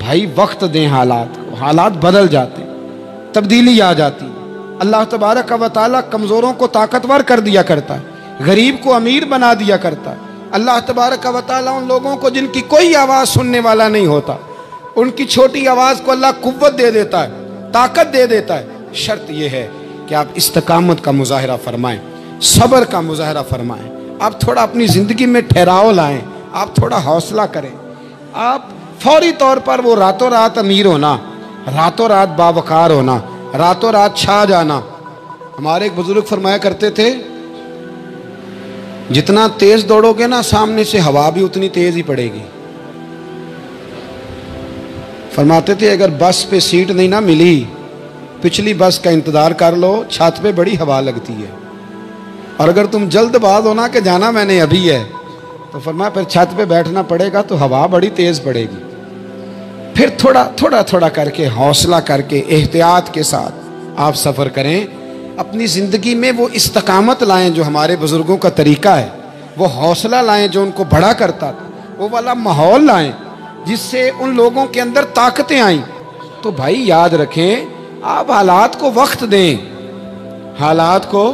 بھائی وقت دیں حالات کو، حالات بدل جاتے ہیں، تبدیلی آ جاتی ہے۔ اللہ تبارک و تعالیٰ کمزوروں کو طاقتور کر دیا کرتا ہے، غریب کو امیر بنا دیا کرتا ہے۔ اللہ تبارک و تعالیٰ ان لوگوں کو جن کی کوئی آواز سننے والا نہیں ہوتا، ان کی چھوٹی آواز کو اللہ قوت دے دیتا ہے، طاقت دے دیتا ہے۔ شرط یہ ہے کہ آپ استقامت کا مظاہرہ فرمائیں، صبر کا مظاہرہ فرمائیں، آپ تھوڑا اپنی زندگی میں ٹھہراؤ لائیں، آپ تھوڑا حوصلہ کریں۔ آپ فوری طور پر وہ راتوں رات امیر ہونا، راتوں رات باوقار ہونا، راتوں رات چھا جانا۔ ہمارے ایک بزرگ فرمایا کرتے تھے، جتنا تیز دوڑو گے نا سامنے سے ہوا بھی اتنی تیز ہی پڑے گی۔ فرماتے تھے اگر بس پہ سیٹ نہیں نہ ملی، پچھلی بس کا انتظار کر لو، چھت پہ بڑی ہوا لگتی ہے۔ اور اگر تم جلد باز ہونا کہ جانا میں نے ابھی ہے، تو فرمایا پھر چھت پہ بیٹھنا پڑے گا تو ہوا بڑی تیز پڑے گی۔ پھر تھوڑا کر کے، حوصلہ کر کے، احتیاط کے ساتھ آپ سفر کریں۔ اپنی زندگی میں وہ استقامت لائیں جو ہمارے بزرگوں کا طریقہ ہے، وہ حوصلہ لائیں جو ان کو بڑا کرتا تھا، وہ والا ماحول لائیں جس سے ان لوگوں کے اندر طاقتیں آئیں۔ تو بھائی یاد رکھیں، آپ حالات کو وقت دیں۔ حالات کو،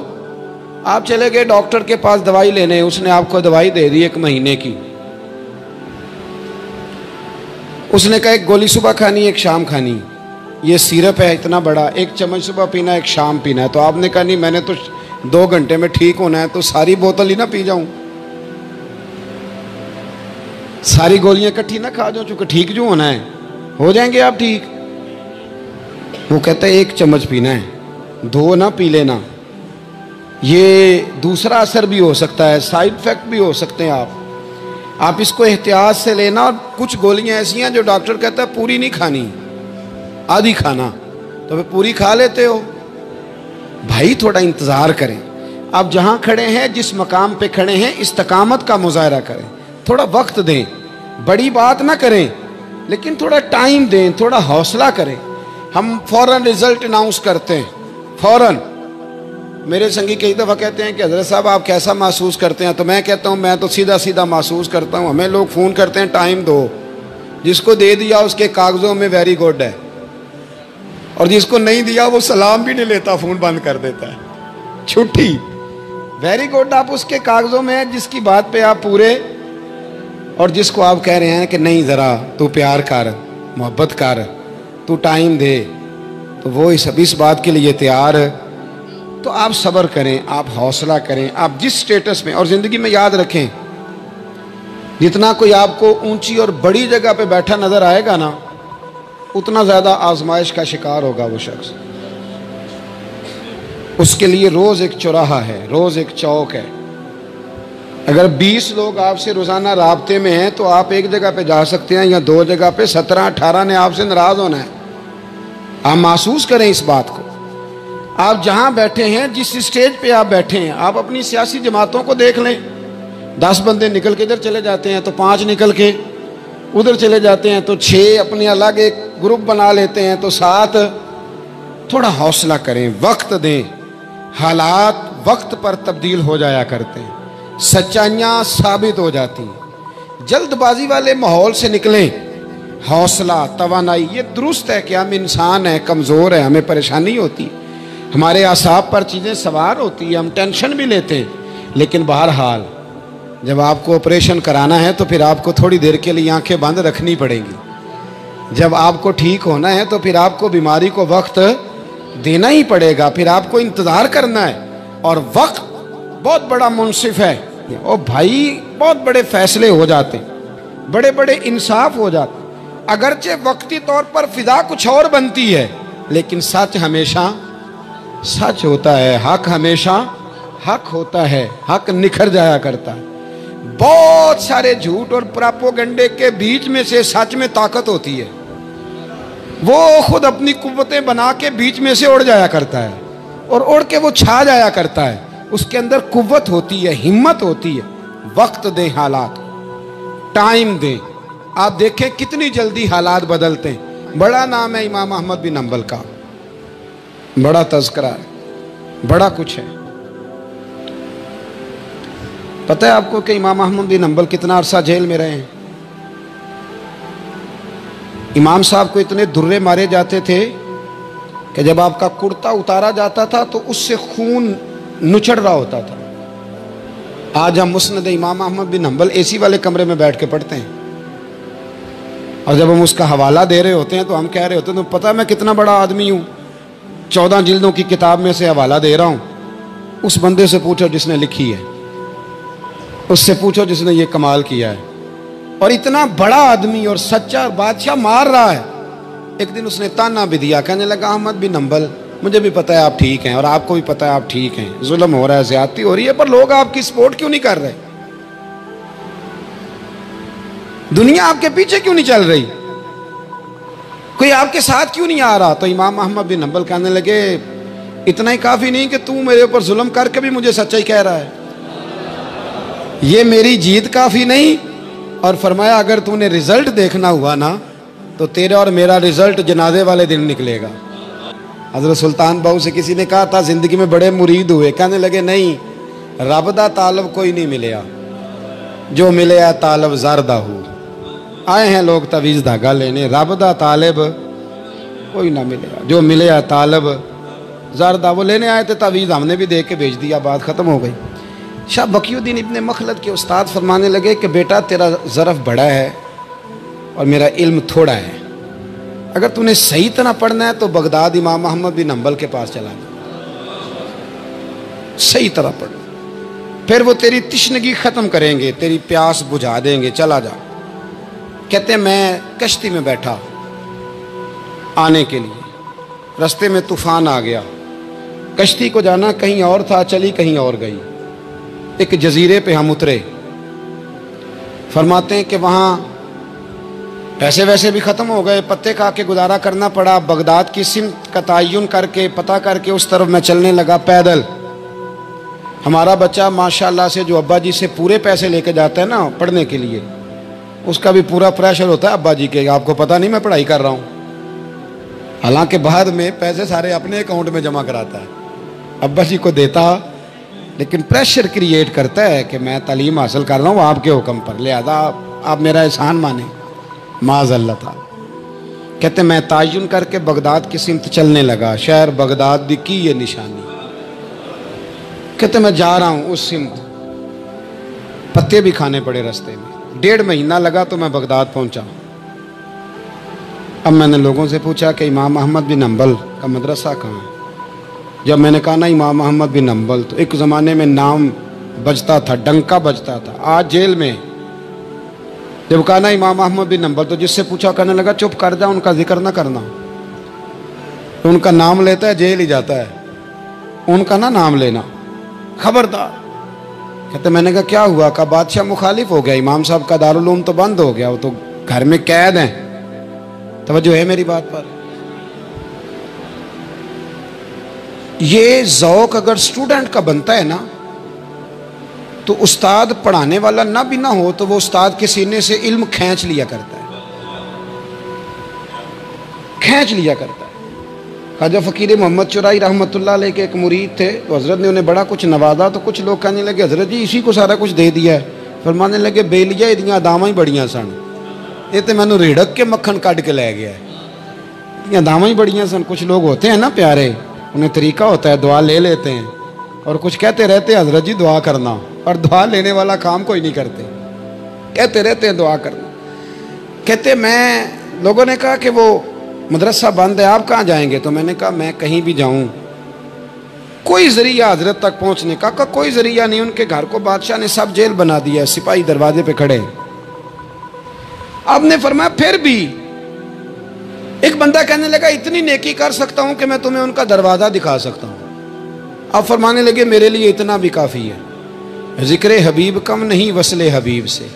آپ چلے گئے ڈاکٹر کے پاس دوائی لینے، اس نے آپ کو دوائی دے دی 1 مہینے کی، اس نے کہا 1 گولی صبح کھانی 1 شام کھانی، یہ سیرپ ہے اتنا بڑا، 1 چمچ صبح پینا 1 شام پینا ہے۔ تو آپ نے کہا نہیں میں نے تو 2 گھنٹے میں ٹھیک ہونا ہے، تو ساری بوتل ہی نہ پی جاؤں، ساری گولیاں کٹھی نہ کھا جاؤں، چونکہ ٹھیک جو ہونا ہے ہو جائیں گے آپ ٹھیک۔ وہ کہتا ہے 1 چمچ پینا ہے، 2 نہ پی لینا، یہ دوسرا اثر بھی ہو سکتا ہے، سائیڈ افیکٹ بھی ہو سکتے ہیں۔ آپ اس کو احتیاط سے لینا۔ اور کچھ گولیاں ایسی ہیں جو ڈاکٹر کہتا ہے پوری نہیں کھانی، آدھی کھانا، تو پھر پوری کھا لیتے ہو۔ بھائی تھوڑا انتظار کریں، آپ جہاں کھڑے ہیں، جس مقام پہ کھڑے ہیں، استقامت کا مظاہرہ کریں، تھوڑا وقت دیں، بڑی بات نہ کریں لیکن تھوڑا ٹائم دیں، تھوڑا حوصلہ کریں۔ ہم فوراً رزلٹ اناؤنس کرتے ہیں، فوراً۔ میرے سنگی کئی دفعہ کہتے ہیں کہ حضرت صاحب آپ کیسا محسوس کرتے ہیں؟ تو میں کہتا ہوں میں تو سیدھا محسوس کرتا ہوں۔ ہمیں لوگ فون کرتے ہیں ٹائم دو، جس کو دے دیا اس کے کاغذوں میں ویری گڈ ہے، اور جس کو نہیں دیا وہ سلام بھی نہیں لیتا، فون بند کر دیتا ہے، چھٹی۔ ویری گڈ آپ اس کے کاغذوں میں ہے جس کی بات پہ آپ پورے، اور جس کو آپ کہہ رہے ہیں کہ نہیں ذرا تو پیار کر، محبت کر، تو ٹائم دے، تو وہ اس بات کے لیے تیار ہے۔ تو آپ صبر کریں، آپ حوصلہ کریں، آپ جس سٹیٹس میں، اور زندگی میں یاد رکھیں جتنا کوئی آپ کو اونچی اور بڑی جگہ پہ بیٹھا نظر آئے گا نا، اتنا زیادہ آزمائش کا شکار ہوگا وہ شخص۔ اس کے لیے روز ایک چوراہا ہے، روز ایک چوک ہے۔ اگر 20 لوگ آپ سے روزانہ رابطے میں ہیں تو آپ ایک جگہ پہ جا سکتے ہیں، یا 2 جگہ پہ 17-18 نے آپ سے ناراض ہونا ہے۔ آپ محسوس کریں اس بات کو۔ آپ جہاں بیٹھے ہیں، جس اسٹیج پہ آپ بیٹھے ہیں، آپ اپنی سیاسی جماعتوں کو دیکھ لیں۔ 10 بندے نکل کے ادھر چلے جاتے ہیں تو 5 نکل کے ادھر چلے جاتے ہیں، تو 6 اپنے الگ ایک گروپ بنا لیتے ہیں، تو 7۔ تھوڑا حوصلہ کریں، وقت دیں۔ حالات وقت پر تبدیل ہو جایا کرتے ہیں، سچائیاں ثابت ہو جاتی ہیں۔ جلد بازی والے ماحول سے نکلیں۔ حوصلہ، توانائی، یہ درست ہے کہ ہم انسان ہیں، کمزور ہیں، ہمیں پریشانی ہوتی ہے، ہمارے اعصاب پر چیزیں سوار ہوتی ہیں، ہم ٹینشن بھی لیتے ہیں، لیکن بہرحال جب آپ کو آپریشن کرانا ہے تو پھر آپ کو تھوڑی دیر کے لیے آنکھیں بند رکھنی پڑیں گی۔ جب آپ کو ٹھیک ہونا ہے تو پھر آپ کو بیماری کو وقت دینا ہی پڑے گا، پھر آپ کو انتظار کرنا ہے۔ اور وقت بہت بڑا منصف ہے، اور بھائی بہت بڑے فیصلے ہو جاتے ہیں، بڑے بڑے انصاف ہو جاتے ہیں۔ اگرچہ وقتی طور پر فضا کچھ اور بنتی ہے، لیکن سچ ہمیشہ سچ ہوتا ہے، حق ہمیشہ حق ہوتا ہے، حق نکھر جایا کرتا ہے۔ بہت سارے جھوٹ اور پراپوگنڈے کے بیچ میں سے سچ میں طاقت ہوتی ہے، وہ خود اپنی قوتیں بنا کے بیچ میں سے اڑ جایا کرتا ہے، اور اڑ کے وہ چھا جایا کرتا ہے۔ اس کے اندر قوت ہوتی ہے، ہمت ہوتی ہے۔ وقت دیں، حالات ٹائم دیں۔ آپ دیکھیں کتنی جلدی حالات بدلتے ہیں۔ بڑا نام ہے امام احمد بن حنبل کا، بڑا تذکرہ ہے، بڑا کچھ ہے۔ پتہ ہے آپ کو کہ امام احمد بن حنبل کتنا عرصہ جیل میں رہے ہیں؟ امام صاحب کو اتنے درے مارے جاتے تھے کہ جب آپ کا کرتا اتارا جاتا تھا تو اس سے خون نچڑ رہا ہوتا تھا. آج ہم مسند امام احمد بن حنبل اے سی والے کمرے میں بیٹھ کے پڑھتے ہیں، اور جب ہم اس کا حوالہ دے رہے ہوتے ہیں تو ہم کہہ رہے ہوتے ہیں تو پتہ میں کتنا بڑا آدمی ہوں، 14 جلدوں کی کتاب میں سے حوالہ دے رہا ہوں. اس بندے سے پوچھو جس نے لکھی ہے، اس سے پوچھو جس نے یہ کمال کیا ہے. اور اتنا بڑا آدمی اور سچا بادشاہ مار رہا ہے. ایک دن اس نے تانا بھی دیا، کہنے لگا احمد بن حنبل مجھے بھی پتہ ہے آپ ٹھیک ہیں اور آپ کو بھی پتہ ہے آپ ٹھیک ہیں، ظلم ہو رہا ہے، زیادتی ہو رہی ہے، پر لوگ آپ کی سپورٹ کیوں نہیں کر رہے؟ دنیا آپ کے پیچھے کیوں نہیں چل رہی؟ کوئی آپ کے ساتھ کیوں نہیں آ رہا؟ تو امام احمد بن حنبل کہنے لگے اتنا ہی کافی نہیں کہ تو میرے اوپر ظلم کر کے بھی مجھے سچائی کہہ رہا ہے، یہ میری جیت کافی نہیں. اور فرمایا اگر تو نے رزلٹ دیکھنا ہوا نا تو تیرا اور میرا رزلٹ جنازے والے دن نکلے گا. حضرت سلطان بہو سے کسی نے کہا تھا زندگی میں بڑے مرید ہوئے، کہنے لگے نہیں، رب دا طالب کوئی نہیں ملیا، جو ملیا طالب زردہ ہو. آئے ہیں لوگ تعویذ دھاگا لینے، رب دا طالب کوئی نہ ملیا، جو ملیا طالب زردہ. وہ لینے آئے تھے تعویذ، ہم نے بھی دے کے بھیج دیا، بات ختم ہو گئی. شاہ بقی الدین ابن مخلد کے استاد فرمانے لگے کہ بیٹا تیرا ظرف بڑا ہے اور میرا علم تھوڑا ہے، اگر تو نے صحیح طرح پڑھنا ہے تو بغداد امام احمد بن حنبل کے پاس چلا جا، صحیح طرح پڑھ، پھر وہ تیری تشنگی ختم کریں گے، تیری پیاس بجھا دیں گے، چلا جا. کہتے ہیں میں کشتی میں بیٹھا آنے کے لیے، رستے میں طوفان آ گیا، کشتی کو جانا کہیں اور تھا، چلی کہیں اور گئی. ایک جزیرے پہ ہم اترے. فرماتے ہیں کہ وہاں پیسے ویسے بھی ختم ہو گئے، پتے کھا کے گزارا کرنا پڑا. بغداد کی سمت کا تعین کر کے پتہ کر کے اس طرف میں چلنے لگا پیدل. ہمارا بچہ ماشاءاللہ سے جو ابا جی سے پورے پیسے لے کے جاتا ہے نا پڑھنے کے لیے، اس کا بھی پورا پریشر ہوتا ہے ابا جی کے، آپ کو پتہ نہیں میں پڑھائی کر رہا ہوں، حالانکہ بعد میں پیسے سارے اپنے اکاؤنٹ میں جمع کراتا ہے، ابا جی کو دیتا، لیکن پریشر کریٹ کرتا ہے کہ میں تعلیم حاصل کر رہا ہوں آپ کے حکم پر، لہذا آپ میرا احسان مانیں. معاذ اللہ تعالی. کہتے میں تعین کر کے بغداد کی سمت چلنے لگا، شہر بغداد دی کی یہ نشانی. کہتے میں جا رہا ہوں اس سمت، پتے بھی کھانے پڑے رستے میں. 1.5 مہینہ لگا تو میں بغداد پہنچا. اب میں نے لوگوں سے پوچھا کہ امام احمد بن حنبل کا مدرسہ کہاں ہے؟ جب میں نے کہا نا امام احمد بن حنبل، تو ایک زمانے میں نام بجتا تھا، ڈنکا بجتا تھا، آج جیل میں. جب کہا نا امام احمد بن حنبل تو جس سے پوچھا کہنے لگا چپ کر جا، ان کا ذکر نہ کرنا، تو ان کا نام لیتا ہے جیل ہی جاتا ہے، ان کا نہ نام لینا، خبردار. کہتے میں نے کہا کیا ہوا؟ کہا بادشاہ مخالف ہو گیا، امام صاحب کا دارالعلوم تو بند ہو گیا، وہ تو گھر میں قید ہیں. توجہ ہے میری بات پر؟ یہ ذوق اگر اسٹوڈنٹ کا بنتا ہے نا تو استاد پڑھانے والا نہ بھی نہ ہو تو وہ استاد کے سینے سے علم کھینچ لیا کرتا ہے، کھینچ لیا کرتا ہے. خواجہ فقیر محمد چرائی رحمۃ اللہ علیہ کے ایک مرید تھے، تو حضرت نے انہیں بڑا کچھ نوازا، تو کچھ لوگ کہنے لگے حضرت جی اسی کو سارا کچھ دے دیا ہے. فرمانے لگے بیلیا ادیاں داواں ہی بڑیاں سن، یہ تو مینوں ریڑک کے مکھن کٹ کے لے گیا ہے، ادیاں داواں ہی بڑیاں سن. کچھ لوگ ہوتے ہیں نا پیارے، انہیں طریقہ ہوتا ہے دعا لے لیتے ہیں، اور کچھ کہتے رہتے ہیں حضرت جی دعا کرنا، اور دعا لینے والا کام کوئی نہیں کرتے، کہتے رہتے ہیں دعا کرنا. کہتے میں لوگوں نے کہا کہ وہ مدرسہ بند ہے، آپ کہاں جائیں گے؟ تو میں نے کہا میں کہیں بھی جاؤں کوئی ذریعہ حضرت تک پہنچنے کا، کوئی ذریعہ نہیں. ان کے گھر کو بادشاہ نے سب جیل بنا دیا ہے، سپاہی دروازے پہ کھڑے. آپ نے فرمایا پھر بھی ایک بندہ کہنے لگا اتنی نیکی کر سکتا ہوں کہ میں تمہیں ان کا دروازہ دکھا سکتا ہوں. آپ فرمانے لگے میرے لیے اتنا بھی کافی ہے، ذکر حبیب کم نہیں وصل حبیب سے،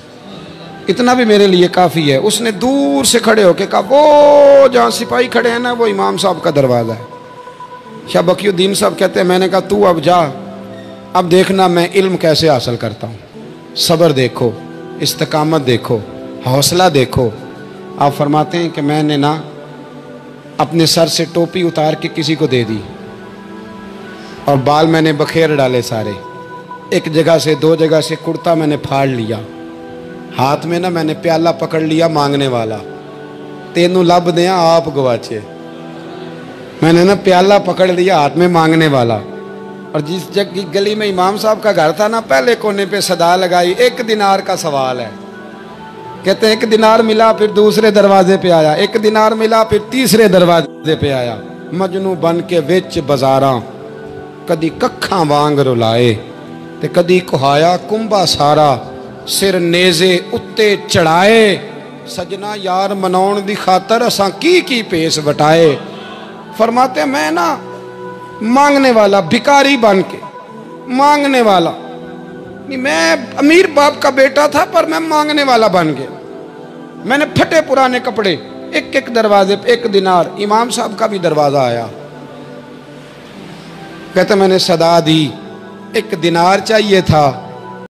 اتنا بھی میرے لیے کافی ہے. اس نے دور سے کھڑے ہو کے کہا وہ جہاں سپاہی کھڑے ہیں نا وہ امام صاحب کا دروازہ ہے. شاہ بقی الدین صاحب کہتے ہیں میں نے کہا تو اب جا، اب دیکھنا میں علم کیسے حاصل کرتا ہوں. صبر دیکھو، استقامت دیکھو، حوصلہ دیکھو. آپ فرماتے ہیں کہ میں نے نا اپنے سر سے ٹوپی اتار کے کسی کو دے دی، اور بال میں نے بکھیر ڈالے سارے، ایک جگہ سے 2 جگہ سے کرتا میں نے پھاڑ لیا، ہاتھ میں نا میں نے پیالہ پکڑ لیا مانگنے والا، تینوں لب دیا آپ گواچے. میں نے نا پیالہ پکڑ لیا ہاتھ میں مانگنے والا. اور جس گلی میں امام صاحب کا گھر تھا نا پہلے کونے پہ صدا لگائی 1 دینار کا سوال ہے. کہتے ہیں 1 دینار ملا پھر دوسرے دروازے پہ آیا, 1 دینار ملا پھر تیسرے دروازے پہ آیا. مجنو بن کے وچ بازاراں کدی ککھاں وانگ رلائے تے کدی کہایا کنبا سارا سر نیزے اتے چڑھائے. سجنا یار مناؤن دی خاطر اساں کی پیس وٹائے. فرماتے ہیں میں نا مانگنے والا بھکاری بن کے مانگنے والا نہیں, میں امیر باپ کا بیٹا تھا پر میں مانگنے والا بن گیا. میں نے پھٹے پرانے کپڑے, ایک دروازے پہ 1 دینار. امام صاحب کا بھی دروازہ آیا, کہتے میں نے صدا دی 1 دینار چاہیے تھا,